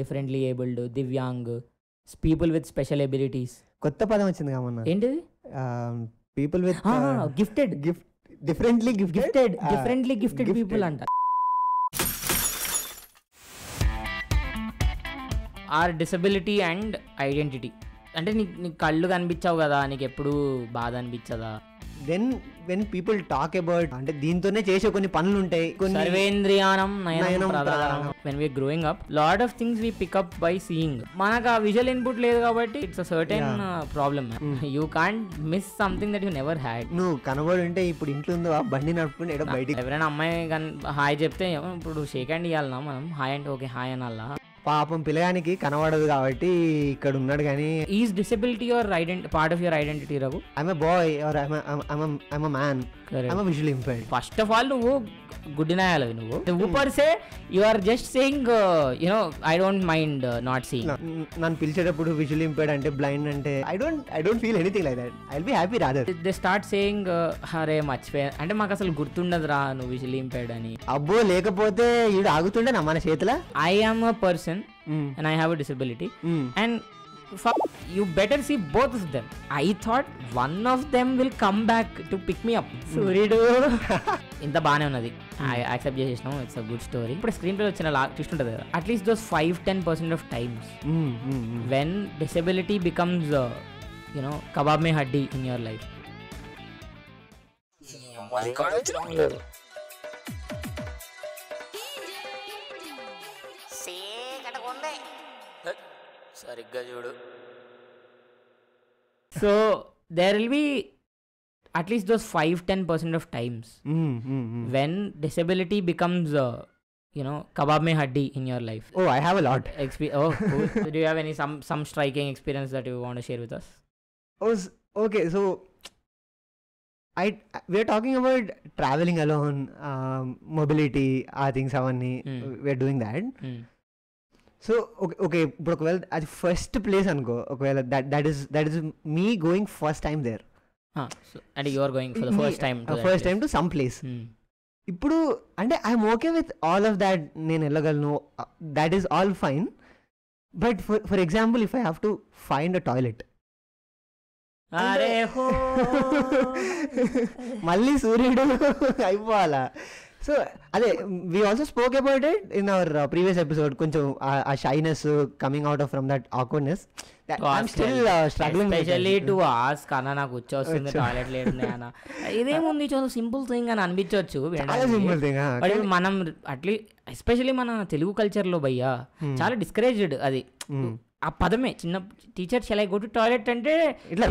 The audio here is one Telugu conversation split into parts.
Differently abled, divyang, people with special abilities. కొత్త పదం వచ్చింది కామన్నా, ఏంటిది? People with gifted, differently gifted people అంట. Or disability and identity. అంటే నీకు కళ్ళు కనిపించావు కదా, నీకు ఎప్పుడు బాధ అనిపించదా? Then when people talk about, అంటే దీంతోనే చేసే కొన్ని పనులు ఉంటాయి, సర్వేంద్రియానం నయనం ప్రధానం. when we are growing up, lot of things we pick up by seeing. మనకు ఆ విజువల్ ఇన్పుట్ లేదు కాబట్టి it's a certain problem. You can't miss something that you never had. నువ్వు కనబడి ఉంటే ఇప్పుడు ఇంట్లో ఉందో బండి నడుపుకుని ఏదో బయటికి ఎవరైనా అమ్మాయి హాయ్ చెప్తే ఇప్పుడు షేక్ హ్యాండ్ ఇవ్వాలన్నా మనం? హాయ్ అంటే ఓకే హాయ్ అనాలా? పాపం పిల్లగానికి కనబడదు కాబట్టి ఇక్కడ ఉన్నాడు. కానీ is disability your part of your identity Raghu? I'm a boy or I'm a man, I'm a visually impaired. First of all నువ్వు గుడ్డినాయాలి. నువ్వు per se you are just saying you know I don't mind not seeing. నన్ను పిలిచేటప్పుడు విజువల్లీ ఇంపైర్డ్ అంటే, బ్లైండ్ అంటే I don't feel anything like that. I will be happy rather. They start saying అరే మర్చిపోయా అంటే మాకు అసలు గుర్తుండదు రా నువ్వు విజువల్లీ ఇంపైర్డ్ అని. అబ్బో లేకపోతే ఈడు ఆగుతుండే నా మన చేతిలో. I am a person and I have a disability and you better see both of them. I thought one of them will come back to pick me up. సూర్యుడు ఇంత బాగానే ఉన్నది, యాక్సెప్ట్ చేసేసినాం, ఇట్స్ అ గుడ్ స్టోరీ. ఇప్పుడు స్క్రీన్ ప్లే వచ్చిన ట్విస్ట్ ఉంటుంది కదా, at least those 5-10% of times when disability becomes you know kebab మే హడ్డీ ఇన్ యువర్ లైఫ్. సరిగ్గా చూడు. So there will be at least those 5-10% of times when disability becomes kebab mein haddi in your life. Oh, I have a lot. Oh, cool. So do you have any some striking experience that you want to share with us? Oh, okay. So we are talking about traveling alone, mobility, things avanni. We are doing that. So okay ఇప్పుడు ఒకవేళ అది ఫస్ట్ ప్లేస్ అనుకో, ఒకవేళ that is me going first time there, అంటే you are going for the first time to some place. ఇప్పుడు అంటే I'm okay with all of that, నేను వెళ్ళగలను, that is all fine. But for example if I have to find a toilet, మళ్ళీ సూర్యుడు అయిపోవాలా? సో అదే we also spoke about it in our previous episode, కొంచెం ఆ shyness coming out from that awkwardness that I'm still struggling especially to ask అన్న నాకు వచ్చేస్తుంది టాయిలెట్ లేదు అన్న, ఇదేముంది చాలా సింపుల్ థింగ్ అని అనిపించవచ్చు. బట్ మనం అట్లీస్ట్ ఎస్పెషల్లీ మన తెలుగు కల్చర్లో భయ్యా చాలా డిస్కరేజ్డ్ అది. ఆ పదమే చిన్న teacher shall I go to toilet అంటే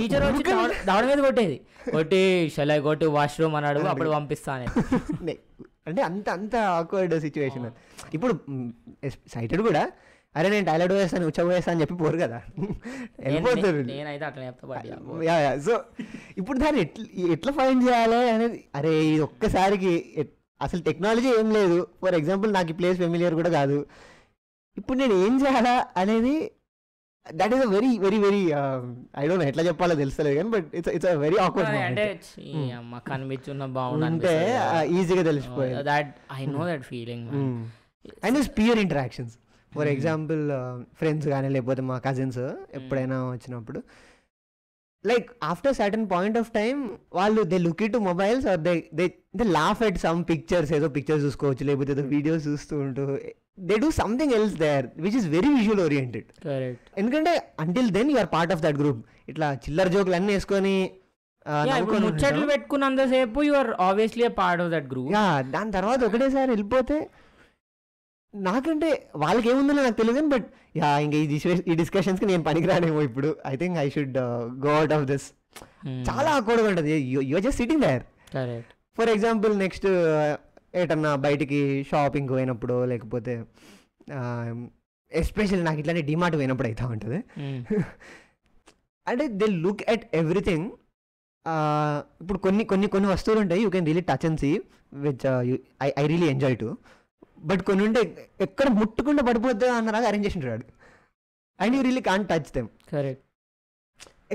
టీచర్ వచ్చి దావడ మీద కొట్టి shall I go to washroom అన్నాడు, అప్పుడు పంపిస్తాను అంటే అంత ఆక్వర్డ్ సిచ్యువేషన్. ఇప్పుడు సైటెడ్ కూడా అరే నేను టాయిలెట్ పోయేస్తాను ఉచ్చబోయేస్తా అని చెప్పి పోరు కదా, వెళ్ళిపోతారు. నేనైతే అట్లా చెప్తా. సో ఇప్పుడు దాన్ని ఎట్లా ఫైండ్ చేయాలి అనేది, అరే ఇది ఒక్కసారికి అసలు టెక్నాలజీ ఏం లేదు, ఫర్ ఎగ్జాంపుల్ నాకు ఈ ప్లేస్ ఫెమిలియర్ కూడా కాదు, ఇప్పుడు నేను ఏం చేయాలా అనేది, that is a very very very I don't know ఎట్లా చెప్పాలో తెలుస్తలేదు కానీ, but it's a very awkward. అంటే కనిపించున్న బాగుంటే ఈజీగా తెలిసిపోయింది. That I know that feeling. And it's peer interactions, for example friends కానీ లేకపోతే మా కజిన్స్ ఎప్పుడైనా వచ్చినప్పుడు, like after certain point of time వాళ్ళు they look in to mobiles or they laugh at some pictures, ఏదో పిక్చర్స్ చూసుకోవచ్చు లేకపోతే ఏదో వీడియోస్ చూస్తూ ఉంటూ they do something else there which is very visual oriented. Correct. ఎందుకంటే until then you are part of that group. ఇట్లా చిల్లర జోకులు అన్నీ వేసుకొని ముచ్చట్లు పెట్టుకున్నంతసేపు you are obviously a part of that group. దాని తర్వాత ఒకటేసారి వెళ్ళిపోతే నాకంటే వాళ్ళకి ఏముందో నాకు తెలియదు, బట్ ఇంకా ఈ డిస్కషన్స్కి నేను పనికిరానేమో ఇప్పుడు. I think I should go out of this. చాలా ఆక్వర్డ్గా ఉంటుంది. You are just sitting there. For example next ఏటన్నా బయటికి షాపింగ్ పోయినప్పుడు లేకపోతే ఎస్పెషల్లీ నాకు ఇట్లానే డిమార్ట్ పోయినప్పుడు అవుతూ ఉంటుంది. అంటే దే లుక్ ఎట్ ఎవ్రీథింగ్. ఇప్పుడు కొన్ని వస్తువులు ఉంటాయి you can really touch and see which I really enjoy to. But కొన్ని ఉంటే ఎక్కడ ముట్టుకుంటే పడిపోతుంది అన్నలాగా అరేంజ్ చేసి ఉంటాడు, and you really can't touch them. Correct.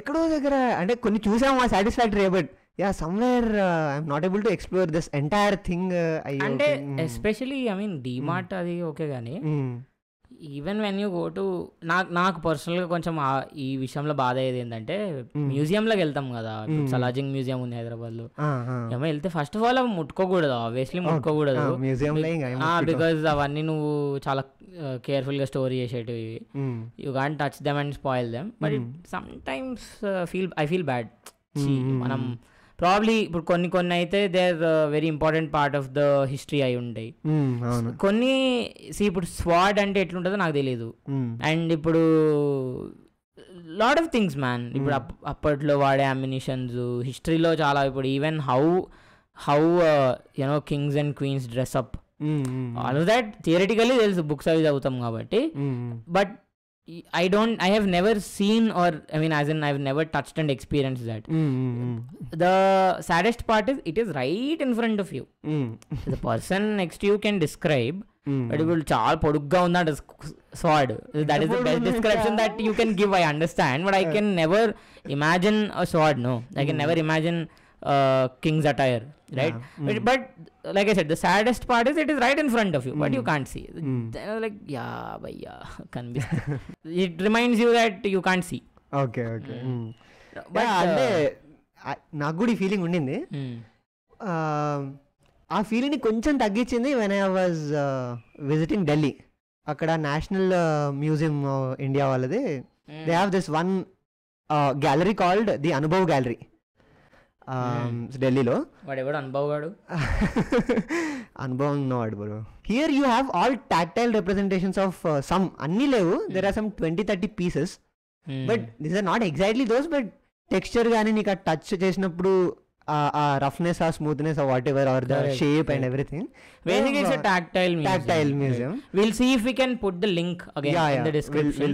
ఎక్కడో దగ్గర అంటే కొన్ని చూసాము ఆ satisfactory, but yeah somewhere I'm not able to explore this entire thing. అంటే ఎస్పెషలీ ఐ మీన్ డిమార్ట్ అది ఓకే కానీ even when you go to నాకు పర్సనల్గా కొంచెం ఈ విషయంలో బాధ అయ్యేది ఏంటంటే మ్యూజియంలోకి వెళ్తాం కదా, సలాజింగ్ మ్యూజియం ఉంది హైదరాబాద్లో, ఏమో వెళ్తే ఫస్ట్ ఆఫ్ ఆల్ అవి ముట్టుకోకూడదు, ఆబ్వియస్లీ ముట్టుకోకూడదు, బికాజ్ అవన్నీ నువ్వు చాలా కేర్ఫుల్గా స్టోర్ చేసేటివి, you can't touch them and spoil them. But sometimes I feel bad. మనం ప్రాబ్లీ ఇప్పుడు కొన్ని అయితే they are very important part of the history అయి ఉంటాయి. కొన్ని ఇప్పుడు స్వాడ్ అంటే ఎట్లుంటుందో నాకు తెలియదు. అండ్ ఇప్పుడు లాట్ ఆఫ్ థింగ్స్ మ్యాన్, ఇప్పుడు అప్పట్లో వాడే అమ్యునిషన్స్ హిస్టరీలో చాలా, ఇప్పుడు even how you know kings and queens dress up, all of that theoretically తెలుసు, బుక్స్ అవి చదువుతాం కాబట్టి. But I have never seen, or I mean as in I've never touched and experienced that. The saddest part is it is right in front of you. The person next to you can describe, but it will chaal podugga unda sword, that is the best description that you can give, I understand, but I can never imagine a sword. No, I can never imagine king's attire, right? But like I said, the saddest part is it is right in front of you, but you can't see. Like yeah bhaiya kanbistha, it reminds you that you can't see. Okay. But అంటే నాకు కూడా ఈ ఫీలింగ్ ఉండింది. ఆ ఫీలింగ్ని కొంచెం తగ్గించింది when I was visiting Delhi. అక్కడ నేషనల్ మ్యూజియం ఇండియా వాళ్ళది, they have this one gallery called the Anubhav gallery ఢిల్లీలో. వాడెవడు అనుభవ్ గాడు? అనుభవం వాడు bro. Here you have all tactile representations of some, అన్నీ లేవు, there are some 20-30 pieces, but these are not exactly those, but texture కానీ నీకు ఆ టచ్ చేసినప్పుడు ఆ రఫ్నెస్, ఆ స్మూత్నెస్, whatever, or the shape and everything. Basically it's a tactile museum. We'll see if we can put the link again in the description.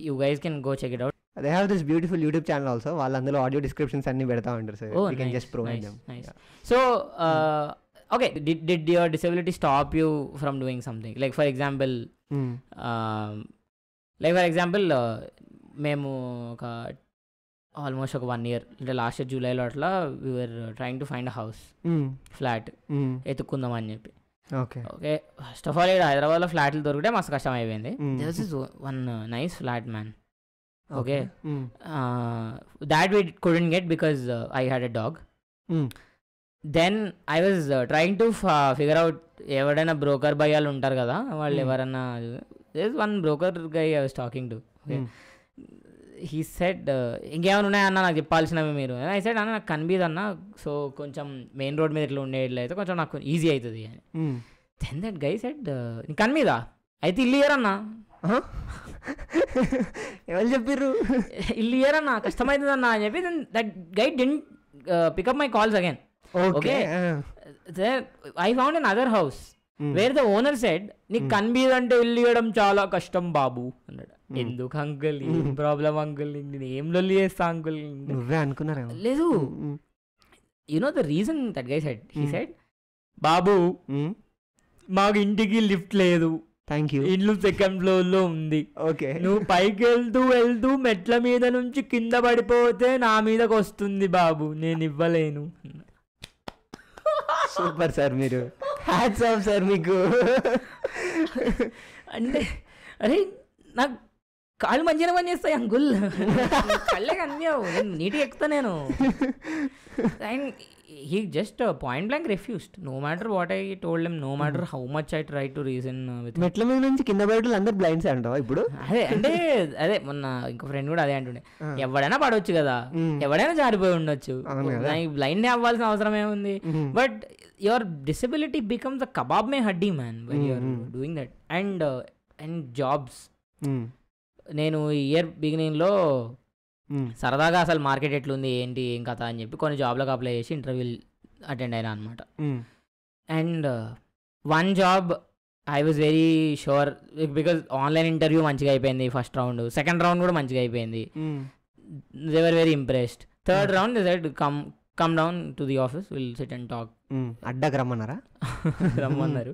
You guys can go check it out. They have this beautiful YouTube channel also. వాళ్ళు అందులో ఆడియో డిస్క్రిప్షన్స్ అన్ని పెడతా ఉంటారు, so we can just provide them. So okay, did your disability stop you from doing something? Like for example మేము ఒక ఆల్మోస్ట్ ఒక 1 year అంటే లాస్ట్ ఇయర్ జూలైలో అట్లా we were trying to find a house, flat ఎత్తుక్కుందాం అని చెప్పి. ఓకే ఫస్ట్ ఆఫ్ ఆల్ ఇక్కడ హైదరాబాద్లో ఫ్లాట్లు దొరికితే మస్తు కష్టం అయిపోయింది. there was this one nice flat man. Okay. That we couldn't get because I had a dog. Then I was trying to figure out ఎవరైనా బ్రోకర్ భయ్యాలు ఉంటారు కదా, వాళ్ళు ఎవరన్నా, there is one broker guy I was talking to. Okay. He said ఇంకేమైనా ఉన్నాయన్నా నాకు చెప్పాల్సినవి మీరు. I said అన్న నాకు కనిపిదన్నా, సో కొంచెం మెయిన్ రోడ్ మీద ఇట్లా ఉండేట్లు అయితే కొంచెం నాకు ఈజీ అవుతుంది అని. Then that guy said నీకు కనిపిదా అయితే ఇల్లు ఇయ్యరన్నా. ఎవరు చెప్పారు ఇల్లు ఇయ్యరన్నా, కష్టమవుతుందన్నా అని చెప్పి. That guy didn't pick up my calls again. Okay, I found another house where the owner said నీకు కనిపిదంటే ఇల్లు ఇవ్వడం చాలా కష్టం బాబు అన్నాడు. ఎందుకు అంకుల్, ఏం ప్రాబ్లం అంకుల్, నేను ఏం లొల్లి చేస్తా అంకుల్? నువ్వే అనుకున్నారా? లేదు, you know the reason that guy said, he said బాబు మాకు ఇంటికి లిఫ్ట్ లేదు, ఇల్లు 2nd floor లో ఉంది, నువ్వు పైకి వెళ్తూ మెట్ల మీద నుంచి కింద పడిపోతే నా మీదకి వస్తుంది బాబు, నేను ఇవ్వలేను. సూపర్ సార్, మీరు హ్యాట్స్ ఆఫ్ సార్ మీకు. అంటే అరే నాకు కాళ్ళు మంచిగా పని చేస్తాయి అంకుల్, కళ్ళే కనిపించవు, నేను నీట్గా ఎక్కుతా నేను. And he just point blank refused, no matter what I told him, no matter how much I tried to reason with him. మెట్ల మీద నుంచి కింద పడేటోళ్ళు అందరూ బ్లైండ్స్ అంటావా ఇప్పుడు? అదే మొన్న ఇంకో ఫ్రెండ్ కూడా అదే అంటుండే, ఎవడైనా పడవచ్చు కదా, ఎవడైనా జారిపోయి ఉండొచ్చు, బ్లైండ్ అవ్వాల్సిన అవసరం ఏముంది. But your disability becomes a కబాబ్ మే హడ్డీ man when you're doing that. And jobs, నేను ఇయర్ బిగినింగ్లో సరదాగా అసలు మార్కెట్ ఎట్లుంది ఏంటి ఏం కథ అని చెప్పి కొన్ని జాబ్లకు అప్లై చేసి ఇంటర్వ్యూలు అటెండ్ అయినా అనమాట. And one job I was very sure because online interview మంచిగా అయిపోయింది, ఫస్ట్ రౌండ్, సెకండ్ రౌండ్ కూడా మంచిగా అయిపోయింది, they were very impressed. Third round they said come down to the office, will sit and talk. అడ్డాకి రమ్మన్నారా? రమ్మన్నారు,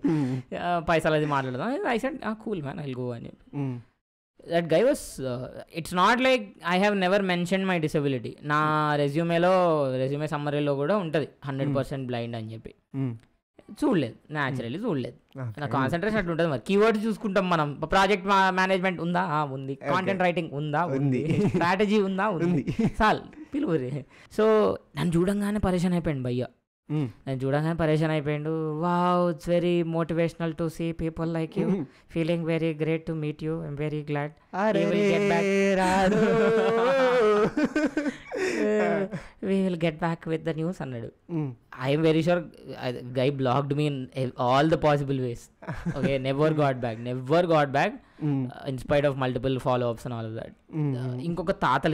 పైసలు అది మాట్లాడదాం. I said cool man, I will go అని చెప్పి. That guy was it's not like I have never mention my disability. నా రెజ్యూమే సమ్మరీలో కూడా ఉంటుంది 100% బ్లైండ్ అని చెప్పి. చూడలేదు, న్యాచురల్లీ చూడలేదు. నా కాన్సన్ట్రేషన్ అట్లా ఉంటుంది. మరి కీవర్డ్స్ చూసుకుంటాం మనం. ప్రాజెక్ట్ మేనేజ్మెంట్ ఉందా? ఉంది. కాంటెంట్ రైటింగ్ ఉందా? ఉంది. స్ట్రాటజీ ఉందా? ఉంది. చాలు పిలువురి. సో నన్ను చూడంగానే పరేషాన్ అయిపోయింది భయ్య. నేను చూడంగానే పరేషాన్ అయిపోయిండు. Wow, it's very motivational to see people like you, feeling very great to meet you, I'm very glad we will get back with the news అన్నాడు. I am very sure guy blocked me in all the possible ways. Okay, never got back in spite of multiple follow-ups and all of that. ఇంకొక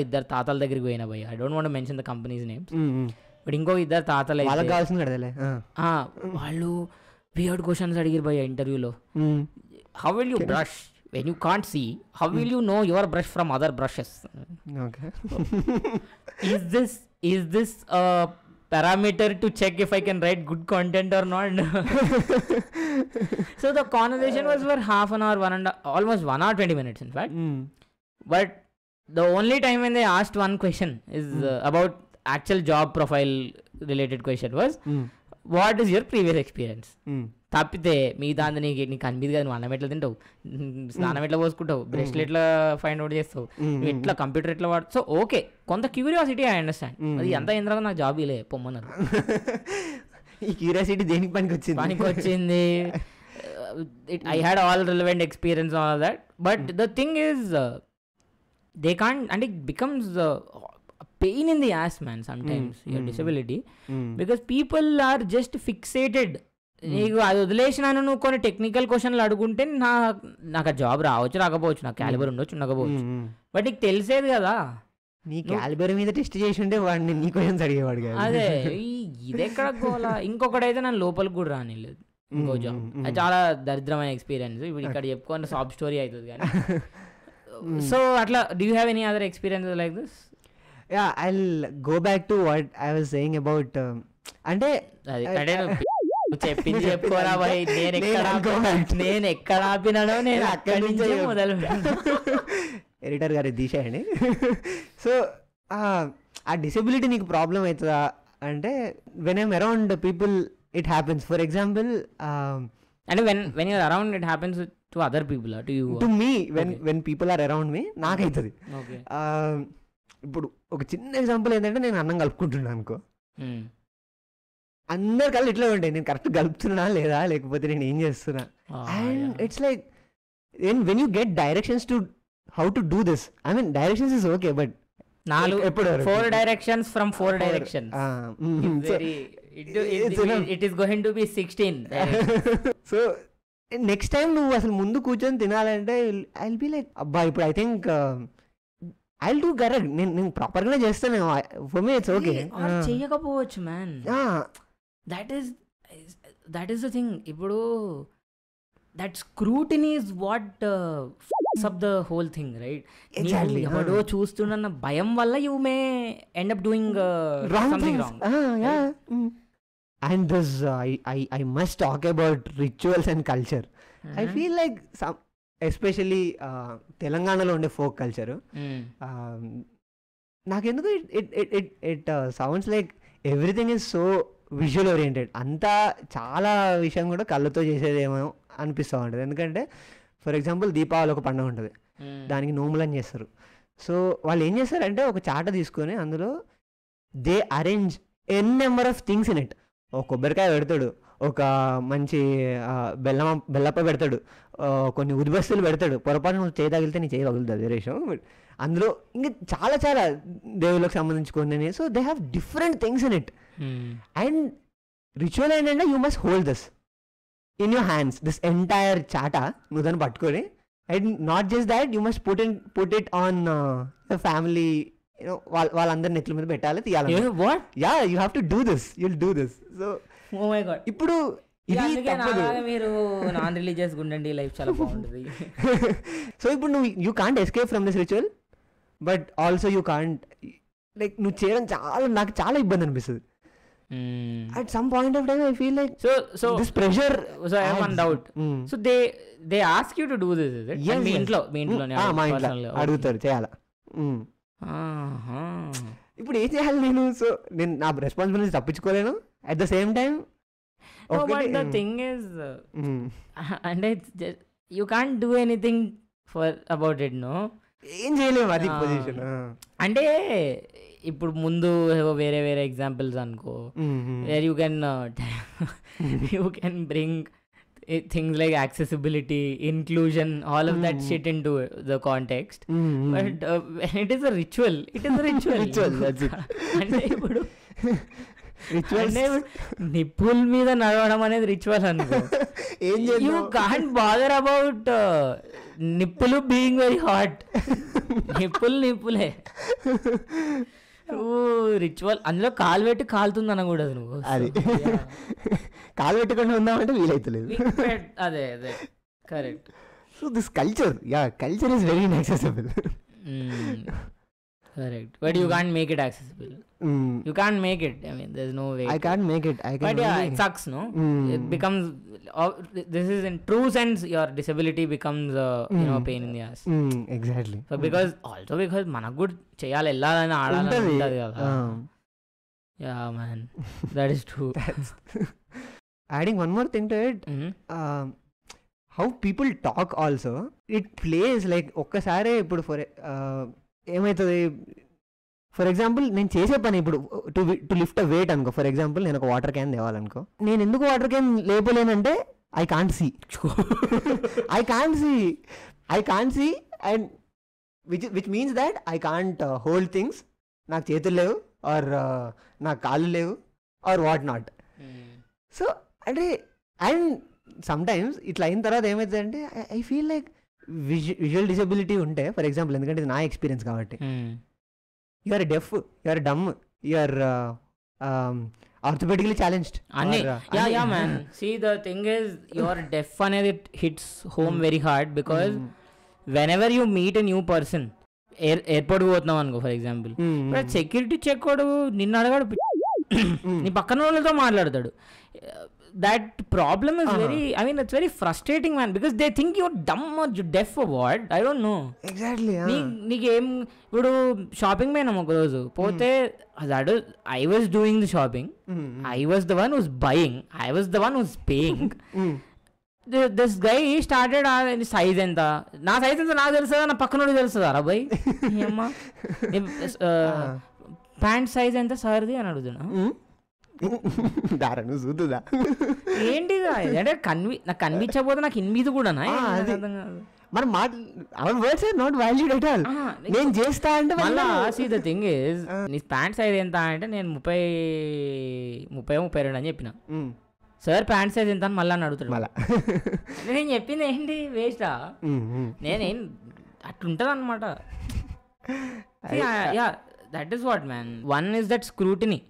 ఇద్దరు తాతల దగ్గరికి పోయినా భయ్య. I don't want to mention the company's names. But ఇంకో ఇద్దరు తాతలు వాళ్ళు వియర్డ్ క్వశ్చన్స్ అడిగిరు భయ్య ఇంటర్వ్యూలో. How will you brush when you can't see? How will you know your brush from other brushes? Okay. is this a parameter to check if I can write good content or not? So the conversation was for half an hour, almost 1 hour 20 minutes in fact. But the only time when they asked one question is about actual job profile related question was what is your previous experience? తప్పితే మీ దాన్ని నీకు అనిపిది కదా, నువ్వు అన్నం ఎట్లా తింటావు, స్నానం ఎట్లా పోసుకుంటావు, బ్రష్లు ఎట్లా ఫైండ్ అవుట్ చేస్తావు, నువ్వు ఎట్లా కంప్యూటర్ ఎట్లా వాడు. సో ఓకే, కొంత క్యూరియాసిటీ ఐ అండర్స్టాండ్. అది ఎంత అయిన తర్వాత నాకు జాబ్ ఇలే పొమ్మన్నారు. ఈ క్యూరియాసిటీ దేనికి పనికి వచ్చింది? I had all relevant experience all that. But the thing is they can't, అంటే it becomes pain in the ass man sometimes, your disability, because people are just fixated. నీకు అది వదిలేసినాను, నువ్వు కొన్ని టెక్నికల్ క్వశ్చన్లు అడుగుంటే నాకు ఆ జాబ్ రాకపోవచ్చు, నాకు క్యాలిబర్ ఉండొచ్చు ఉండకపోవచ్చు. బట్ నీకు తెలిసేది కదా, నీ క్యాలిబర్ మీద టెస్ట్ చేసి ఉంటే వాడిని నీ క్వశ్చన్స్ అడిగేవాడు కదా. అదే ఇది ఎక్కడ గోలా. ఇంకొకటైతే నన్ను లోపలికి కూడా రానిలేదు ఇంకో జాబ్. అది చాలా దరిద్రమైన ఎక్స్పీరియన్స్. ఇప్పుడు ఇక్కడ చెప్పుకున్న సాఫ్ట్ స్టోరీ అవుతుంది కానీ. సో అట్లా do you have any other experience like this? Yeah, I'll go back to what I was saying about అంటే చెప్పింది చెప్పుకోరా భయ్. నేను ఎక్కడ ఆపినానో నేను అక్కడి నుంచే మొదలు ఎడిటర్ గారు తీసేయండి. సో ఆ డిసెబిలిటీ నీకు ప్రాబ్లం అవుతుందా అంటే, when I'm around people it happens. For example అంటే when you're around it happens to other people or to you? To me, when people are around me నాకైతుంది. ఇప్పుడు ఒక చిన్న ఎగ్జాంపుల్ ఏంటంటే, నేను అన్నం కలుపుకుంటున్నాను అనుకో, అందరి కళ్ళు ఇట్లా ఉంటాయి, నేను కరెక్ట్ కలుపుతున్నా లేదా, లేకపోతే నేను ఏం చేస్తున్నా. And it's like when you get directions to how to do this, I mean directions is okay, but 4 directions from 4 directions. It is going to be 16. So next time నువ్వు అసలు ముందు కూర్చొని తినాలంటే ఐ విల్ బి లైక్, అబ్బా ఇప్పుడు I think I will do correct, నేను ప్రాపర్గానే చేస్తాను, ఫర్ మీ ఇట్స్ ఓకే. చేయకపోవచ్చు man, that is the thing. ఇప్పుడు that scrutiny is what up the whole thing, right? ఎవడో చూస్తున్న భయం వల్ల you may end up doing something wrong. And this I must talk about rituals and culture. I feel like especially తెలంగాణలో ఉండే ఫోక్ కల్చరు, నాకెందుకు it sounds like everything is so visual oriented. అంతా చాలా విషయం కూడా కళ్ళతో చేసేదేమో అనిపిస్తూ ఉంటుంది. ఎందుకంటే ఫర్ ఎగ్జాంపుల్ దీపావళి ఒక పండుగ ఉంటుంది, దానికి నోములు అని చేస్తారు. సో వాళ్ళు ఏం చేస్తారంటే ఒక చాట తీసుకొని అందులో they arrange n number of things in it. ఒక కొబ్బరికాయ పెడతాడు, ఒక మంచి బెల్లప్ప పెడతాడు, కొన్ని ఉదిబస్తులు పెడతాడు. పొరపాటు నువ్వు చేయి తగిలితే నీ చేయి తగులుతుంది రేషం. అందులో ఇంకా చాలా చాలా దేవుళ్ళకి సంబంధించుకొని. So they have different things in it. And ritual ఏంటంటే you must hold this in your hands, this entire చాటా నువ్వు దాన్ని పట్టుకొని. And not just that, you must put it on family, వాళ్ళందరి నెత్తుల మీద పెట్టాలి, తీయాలి. Yeah, you have to do this, you'll do this. So ఇప్పుడు మీరు నాన్ రిలీజియస్ ఉండండి, లైఫ్ చాలా బాగుంటుంది. సో ఇప్పుడు నువ్వు you can't escape from this ritual, but also you can't like నువ్వు చేయడం నాకు చాలా ఇబ్బంది అనిపిస్తుంది. at some point of time I feel like so this pressure. So I have one doubt. So they ask you to do this, is it? Yes, me yes. ఇంట్లో మా ఇంట్లో అడుగుతారు చేయాలా. ఇప్పుడు ఏం చేయాలి నేను? సో నేను నా రెస్పాన్సిబిలిటీ తప్పించుకోలేను. At the same time the thing is and you can't do anything about it, no? ఏం చేయలేము అది పొజిషన్. అంటే ఇప్పుడు ముందు వేరే వేరే ఎగ్జాంపుల్స్ అనుకో, where you can bring things like accessibility, inclusion, all of that shit into the context. But when it is a ritual, that's it. అంటే ఇప్పుడు నిప్పుల్ మీద నడవడం అనేది రిచువల్ అనుకో. యూ కాంట్ బాదర్ అబౌట్ నిప్పులు బీయింగ్ వెరీ హాట్. నిప్పులే రిచువల్. అందులో కాలు పెట్టి కాలుతుంది అనకూడదు నువ్వు. అది కాలు పెట్టుకుంటూ ఉందామంటే వీలైతలేదు. అదే correct. So this culture is very inaccessible. Correct, but you can't make it accessible. You can't make it. I mean, there's no way. I can't make it. But yeah, it sucks, no? It becomes this is in true sense your disability becomes a pain in the ass. Exactly. So because manaku good cheyali ellalani aadalani untadi kada. Yeah man, that is true. Adding one more thing to it, how people talk also, it plays like ఒక్కసారి ఇప్పుడు ఫర్ ఏమవుతుంది, ఫర్ ఎగ్జాంపుల్ నేను చేసే పని ఇప్పుడు టు లిఫ్ట్ అ వెయిట్ అనుకో. ఫర్ ఎగ్జాంపుల్ నేను ఒక వాటర్ క్యాన్ తేవాలనుకో, నేను ఎందుకు వాటర్ క్యాన్ లేపలేనంటే I can't see and which means that I can't hold things. నాకు చేతులు లేవు ఆర్ నాకు కాళ్ళు లేవు ఆర్ వాట్ నాట్. సో అంటే అండ్ సమ్ టైమ్స్ ఇట్లా అయిన తర్వాత ఏమవుతుంది అంటే I feel like visual disability ఉంటే, ఫర్ ఎగ్జాంపుల్, ఎందుకంటే ఇది నా ఎక్స్పీరియన్స్ కాబట్టి, you are deaf, you are dumb, you are orthopedically challenged. Yeah man, see the thing is your deaf అనేది hits home very hard because whenever you meet a new person, airport పోతున్నాం అనుకో ఫర్ ఎగ్జాంపుల్, సెక్యూరిటీ చెక్ వాడు నిన్ను అడగాడు, నీ పక్కన వాళ్ళతో మాట్లాడతాడు. That problem is it's very frustrating man, because they think you're dumb or you're deaf or what, I don't know. Exactly. నీకేం ఇప్పుడు షాపింగ్ పోయినాం ఒక రోజు పోతే, I was doing the shopping, I was the one who's buying, I was the one who's paying. This guy started size ఎంత, నా సైజ్ ఎంత నాకు తెలుస్తుందా, నా పక్కన తెలుస్తుందా రా భయ్, ఏమ్మా ప్యాంట్ సైజ్ ఎంత సార్ది అని అడుగుతున్నా. దారను చూద్దా ఏంటి అంటే నాకు కనిపించకపోతే నాకు ఇన్మీది కూడా మనం words are not valued at all. నేను చేస్తా అంటే మళ్ళా సీ ద థింగ్ ఇస్, నీ ప్యాంట్ సైజ్ ఎంత అంటే నేను 32 అని చెప్పిన. సార్ ప్యాంట్ సైజ్ ఎంత అని మళ్ళీ అని అడుగుతాడు. మళ్ళీ నేను చెప్పింది ఏంటి వేస్టా, నేనేం అట్లుంటుంది అనమాట. That is what man. One is that scrutiny,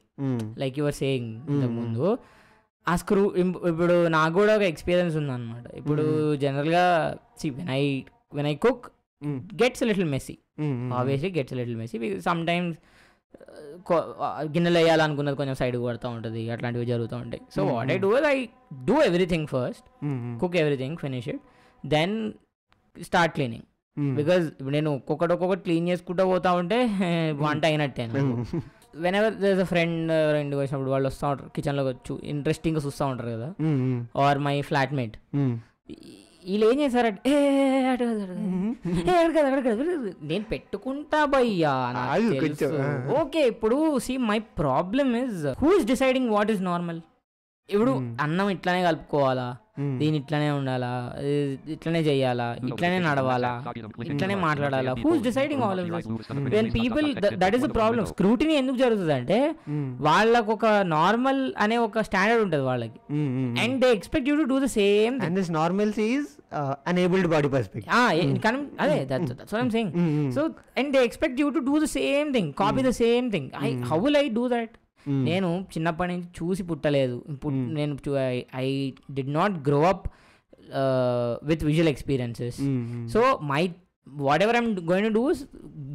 like your saying ఇంతకుముందు. ఆ ఇప్పుడు నాకు కూడా ఒక ఎక్స్పీరియన్స్ ఉందన్నమాట. ఇప్పుడు జనరల్గా when I cook gets little messy, obviously gets little messy. Sometimes గిన్నెలు వేయాలనుకున్నది కొంచెం సైడ్ పడుతూ ఉంటుంది, అట్లాంటివి జరుగుతూ ఉంటాయి. So what I do is I do everything first, cook everything, finish it, then start cleaning. Because ఇప్పుడు నేను ఒక్కొక్కటి క్లీన్ చేసుకుంటూ పోతా ఉంటే వంట అయినట్టే. వెనెవర్ దేర్ అ ఫ్రెండ్ ఇంటికి వచ్చినప్పుడు వాళ్ళు వస్తూ ఉంటారు, కిచెన్లో వచ్చి ఇంట్రెస్టింగ్గా చూస్తూ ఉంటారు కదా, ఆర్ మై ఫ్లాట్మేట్, వీళ్ళు ఏం చేశారంటే నేను పెట్టుకుంటా భయ్యా. ఓకే, ఇప్పుడు see my problem is who is deciding what is normal. ఇప్పుడు అన్నం ఇట్లానే కలుపుకోవాలా, దీని ఇట్లానే ఉండాలా, ఇట్లానే చెయ్యాలా, ఇట్లానే నడవాలా, ఇట్లానే మాట్లాడాలా, who's deciding all of this? When people, that is the problem. Scrutiny ఎందుకు జరుగుతుంది అంటే వాళ్ళకు ఒక నార్మల్ అనే ఒక స్టాండర్డ్ ఉంటుంది వాళ్ళకి, and they expect you to do the same. And this normalcy is enabled body perspective. అదే that's what I'm saying. So and they expect you to do the same thing, copy the same thing. How will I do that? నేను చిన్నప్పటి నుంచి చూసి పుట్టలేదు. నేను I did not grow up with visual experiences. So my what ever I'm going to do is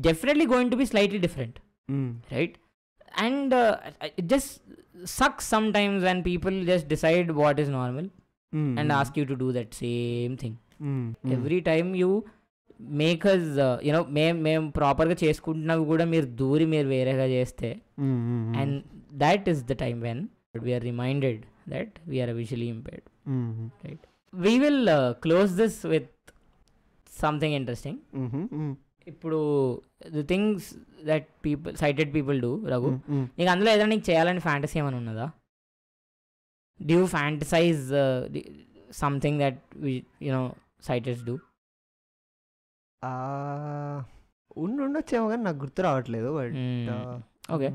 definitely going to be slightly different, right? and it just sucks sometimes when people just decide what is normal and ask you to do that same thing. Every time you make us మేము ప్రాపర్గా చేసుకుంటున్నవి కూడా మీరు దూరి మీరు వేరేగా చేస్తే, and that is the time when we are reminded that we are visually impaired. Right? We will close this with something interesting. ఇప్పుడు the things that sighted people do, Raghu, నీకు అందులో ఏదైనా నీకు చేయాలని ఫ్యాంటసీ ఏమైనా ఉన్నదా? Do you fantasize something that sighteds do? ఉండొచ్చేమో కానీ నాకు గుర్తు రావట్లేదు. But okay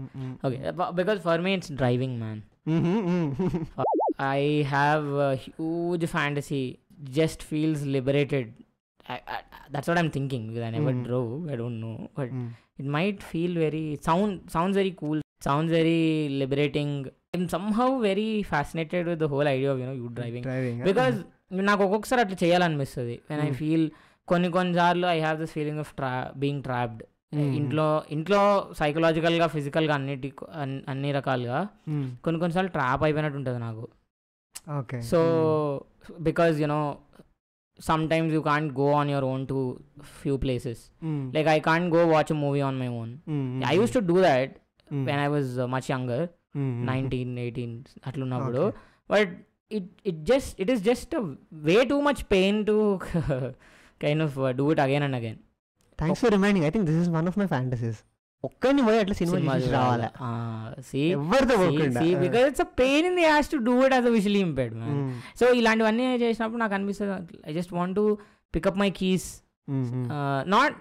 because for me it's driving, man. I have a huge fantasy, just feels liberated. That's what I'm thinking, because I never drove, I don't know, but it might feel sounds very cool, sounds very liberating. I'm somehow very fascinated with the whole idea of you driving because నాకు ఒక్కొక్కసారి అట్లా చేయాలనిపిస్తుంది. when I feel కొన్నిసార్లు I have this feeling of being trapped. ఇంట్లో సైకలాజికల్గా, ఫిజికల్గా అన్ని రకాలుగా కొన్నిసార్లు ట్రాప్ అయిపోయినట్టు ఉంటుంది నాకు. So because sometimes you can't go on your own to few places. Like I can't go watch a movie on my own. I used to do that when I was much younger, 19, 18 అట్లా ఉన్నప్పుడు. But it is just a way too much pain to kind of do it again and again. Thanks for reminding. I think this is one of my fantasies. ఒక్కని పోయి అట్లా సినిమా రావాలి. Because it's a pain in the ass to do it as a visually impaired man. So ఇలాంటివన్నీ చేసినప్పుడు నాకు అనిపిస్తుంది, I just want to pick up my keys. Not,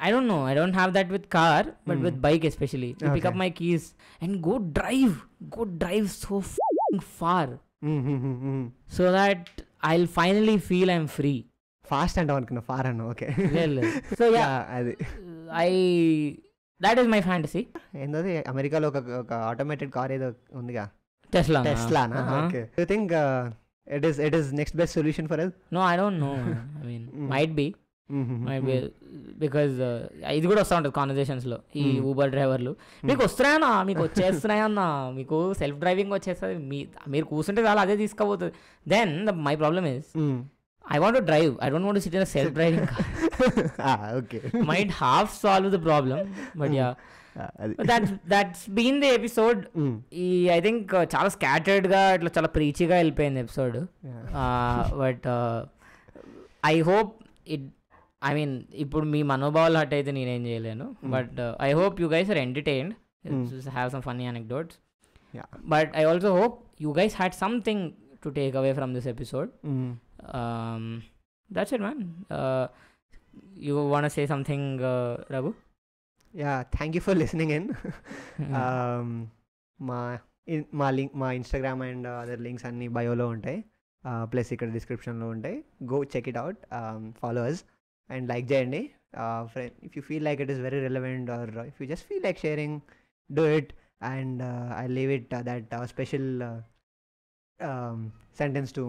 I don't know, I don't have that with car, but with bike especially, to pick up my keys and go drive so far, so that I'll finally feel I'm free. Fast and on far and okay. So yeah, that is my fantasy. ఏందది అమెరికాలో ఒక ఆటోమేటెడ్ కార్ ఏదో ఉందిగా, టెస్లానా? Okay. Do you think it is next best solution for us? No, I don't know. I mean, might be because ఇది కూడా వస్తూ ఉంటుంది కాన్వర్జేషన్స్ లో. ఈ ఊబర్ డ్రైవర్లు మీకు వస్తున్నాయన్నా, మీకు వచ్చేస్తున్నాయన్నా, మీకు సెల్ఫ్ డ్రైవింగ్ వచ్చేస్తుంది, మీరు కూర్చుంటే చాలా అదే తీసుకుపోతుంది. Then my problem is I want to drive. I don't want to sit in a self-driving car. Okay. Might half solve the problem, but yeah. That's been the episode. I think చాలా scattered గా ఇట్లా చాలా preachy-గా వెళ్ళిపోయింది episode. But I hope I mean, ఇప్పుడు మీ మనోభావాలు హట్ అయితే నేనేం చేయలేను. But I hope you guys are entertained. Have some funny anecdotes. But I also hope you guys had something to take away from this episode. That's it, man. You want to say something, Raghu? Yeah, thank you for listening in. మా ఇన్స్టాగ్రామ్ అండ్ అదర్ లింక్స్ అన్ని బయోలో ఉంటాయి, ప్లస్ ఇక్కడ డిస్క్రిప్షన్లో ఉంటాయి. Go check it out, follow us and like చేయండి. If you feel like it is very relevant or if you just feel like sharing, do it. And I leave it that special sentence to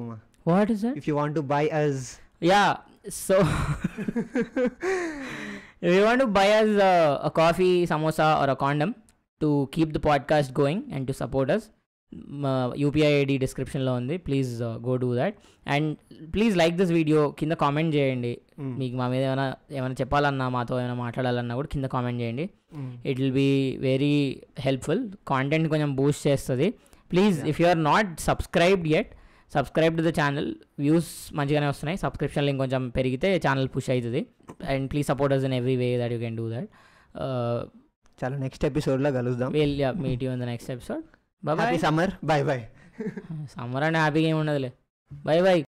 what is it? If you want to buy us, yeah, so if you want to buy us a coffee, samosa or a condom to keep the podcast going and to support us, UPI ID description lo undi, please go do that. And please like this video, kinda comment cheyandi. meeku ma meeda emana cheppalana maato emana maatladalana kuda kinda comment cheyandi. It will be very helpful. Content koncham boost chestadi. Please, if you are not subscribed yet, subscribe to the channel. Views మంచిగానే వస్తున్నాయి. సబ్స్క్రిప్షన్ లింక్ కొంచెం పెరిగితే ఛానల్ పుష్ అవుతుంది. And please support us in every way that you can do that. చాలా నెక్స్ట్ ఎపిసోడ్లో కలుద్దాం. We'll meet you in the next episode. Bye bye. Happy summer. Bye bye. Summer అంటే హ్యాపీగా ఏమి ఉండదులే. Bye bye.